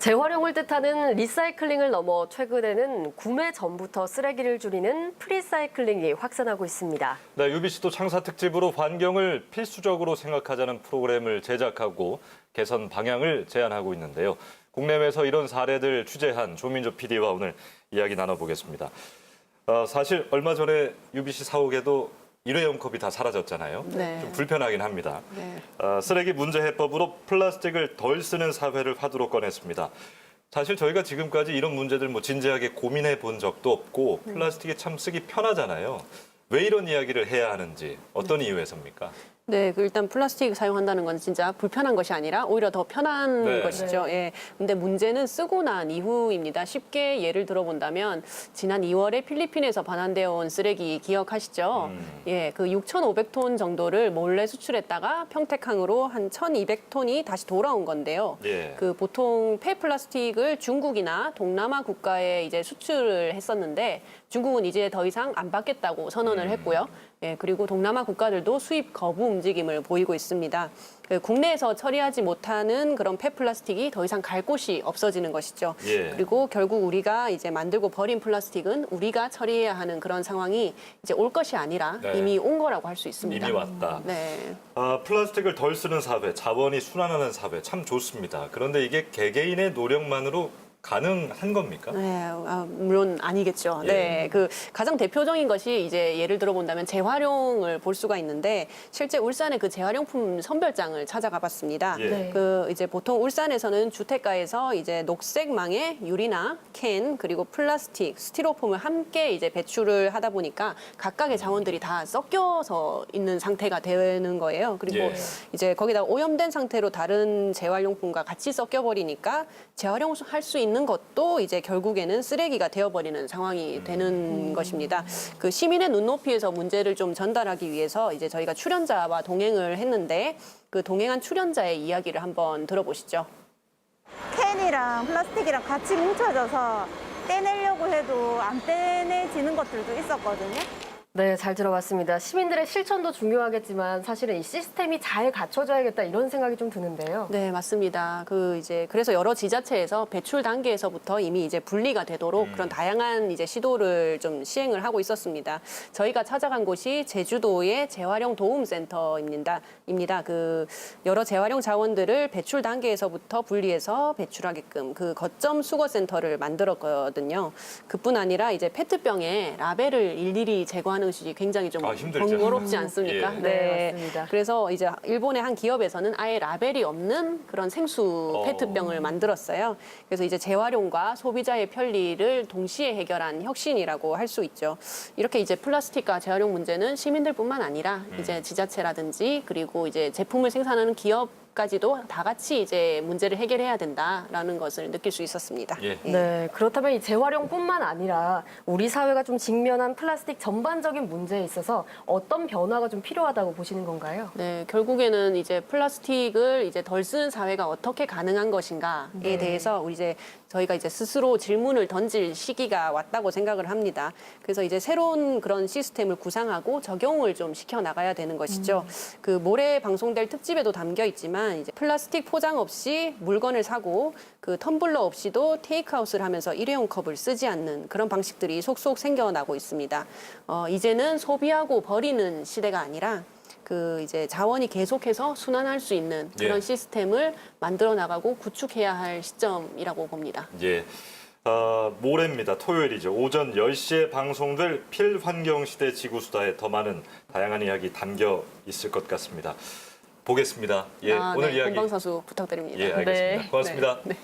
재활용을 뜻하는 리사이클링을 넘어 최근에는 구매 전부터 쓰레기를 줄이는 프리사이클링이 확산하고 있습니다. 네, UBC도 창사 특집으로 환경을 필수적으로 생각하자는 프로그램을 제작하고 개선 방향을 제안하고 있는데요. 국내외에서 이런 사례들 취재한 조민조 PD와 오늘 이야기 나눠보겠습니다. 사실 얼마 전에 UBC 사옥에도 일회용 컵이 다 사라졌잖아요. 네. 좀 불편하긴 합니다. 네. 쓰레기 문제 해법으로 플라스틱을 덜 쓰는 사회를 화두로 꺼냈습니다. 사실 저희가 지금까지 이런 문제들 진지하게 고민해 본 적도 없고 플라스틱이 참 쓰기 편하잖아요. 왜 이런 이야기를 해야 하는지 어떤 이유에서입니까? 네, 일단 플라스틱 사용한다는 건 진짜 불편한 것이 아니라 오히려 더 편한 네. 것이죠. 예. 근데 문제는 쓰고 난 이후입니다. 쉽게 예를 들어본다면 지난 2월에 필리핀에서 반환되어 온 쓰레기 기억하시죠? 예, 그 6,500톤 정도를 몰래 수출했다가 평택항으로 한 1,200톤이 다시 돌아온 건데요. 예. 그 보통 폐플라스틱을 중국이나 동남아 국가에 이제 수출을 했었는데 중국은 이제 더 이상 안 받겠다고 선언을 했고요. 예, 그리고 동남아 국가들도 수입 거부 움직임을 보이고 있습니다. 국내에서 처리하지 못하는 그런 폐플라스틱이 더 이상 갈 곳이 없어지는 것이죠. 예. 그리고 결국 우리가 이제 만들고 버린 플라스틱은 우리가 처리해야 하는 그런 상황이 이제 올 것이 아니라 네. 이미 온 거라고 할 수 있습니다. 이미 왔다. 네. 플라스틱을 덜 쓰는 사회, 자원이 순환하는 사회 참 좋습니다. 그런데 이게 개개인의 노력만으로 가능한 겁니까? 네, 물론 아니겠죠. 예. 네, 그 가장 대표적인 것이 이제 예를 들어 본다면 재활용을 볼 수가 있는데 실제 울산의 그 재활용품 선별장을 찾아가 봤습니다. 예. 네. 그 이제 보통 울산에서는 주택가에서 이제 녹색망에 유리나 캔 그리고 플라스틱, 스티로폼을 함께 이제 배출을 하다 보니까 각각의 자원들이 다 섞여서 있는 상태가 되는 거예요. 그리고 예. 이제 거기다 오염된 상태로 다른 재활용품과 같이 섞여 버리니까 재활용할 수 있는 것도 이제 결국에는 쓰레기가 되어버리는 상황이 되는 것입니다. 그 시민의 눈높이에서 문제를 좀 전달하기 위해서 이제 저희가 출연자와 동행을 했는데 그 동행한 출연자의 이야기를 한번 들어보시죠. 캔이랑 플라스틱이랑 같이 뭉쳐져서 떼내려고 해도 안 떼내지는 것들도 있었거든요. 네, 잘 들어봤습니다. 시민들의 실천도 중요하겠지만 사실은 이 시스템이 잘 갖춰져야겠다 이런 생각이 좀 드는데요. 네, 맞습니다. 그래서 여러 지자체에서 배출 단계에서부터 이미 이제 분리가 되도록 그런 다양한 이제 시도를 좀 시행을 하고 있었습니다. 저희가 찾아간 곳이 제주도의 재활용 도움센터입니다. 그 여러 재활용 자원들을 배출 단계에서부터 분리해서 배출하게끔 그 거점 수거센터를 만들었거든요. 그뿐 아니라 이제 페트병에 라벨을 일일이 제거하는 것이 굉장히 좀 힘들죠. 번거롭지 않습니까? 예. 네, 맞습니다. 그래서 이제 일본의 한 기업에서는 아예 라벨이 없는 그런 생수 페트병을 만들었어요. 그래서 이제 재활용과 소비자의 편리를 동시에 해결한 혁신이라고 할 수 있죠. 이렇게 이제 플라스틱과 재활용 문제는 시민들뿐만 아니라 이제 지자체라든지 그리고 이제 제품을 생산하는 기업까지도 다 같이 이제 문제를 해결해야 된다라는 것을 느낄 수 있었습니다. 예. 네, 그렇다면 이 재활용뿐만 아니라 우리 사회가 좀 직면한 플라스틱 전반적인 문제에 있어서 어떤 변화가 좀 필요하다고 보시는 건가요? 네, 결국에는 이제 플라스틱을 이제 덜 쓰는 사회가 어떻게 가능한 것인가에 대해서 저희가 이제 스스로 질문을 던질 시기가 왔다고 생각을 합니다. 그래서 이제 새로운 그런 시스템을 구상하고 적용을 좀 시켜 나가야 되는 것이죠. 그 모레 방송될 특집에도 담겨 있지만 이제 플라스틱 포장 없이 물건을 사고 그 텀블러 없이도 테이크아웃을 하면서 일회용 컵을 쓰지 않는 그런 방식들이 속속 생겨나고 있습니다. 이제는 소비하고 버리는 시대가 아니라 이제 자원이 계속해서 순환할 수 있는 그런 예. 시스템을 만들어 나가고 구축해야 할 시점이라고 봅니다. 예. 모레입니다. 토요일이죠. 오전 10시에 방송될 필환경시대 지구수다에 더 많은 다양한 이야기 담겨 있을 것 같습니다. 보겠습니다. 예, 오늘 네, 이야기. 본방사수 부탁드립니다. 예, 알겠습니다. 네. 고맙습니다. 네.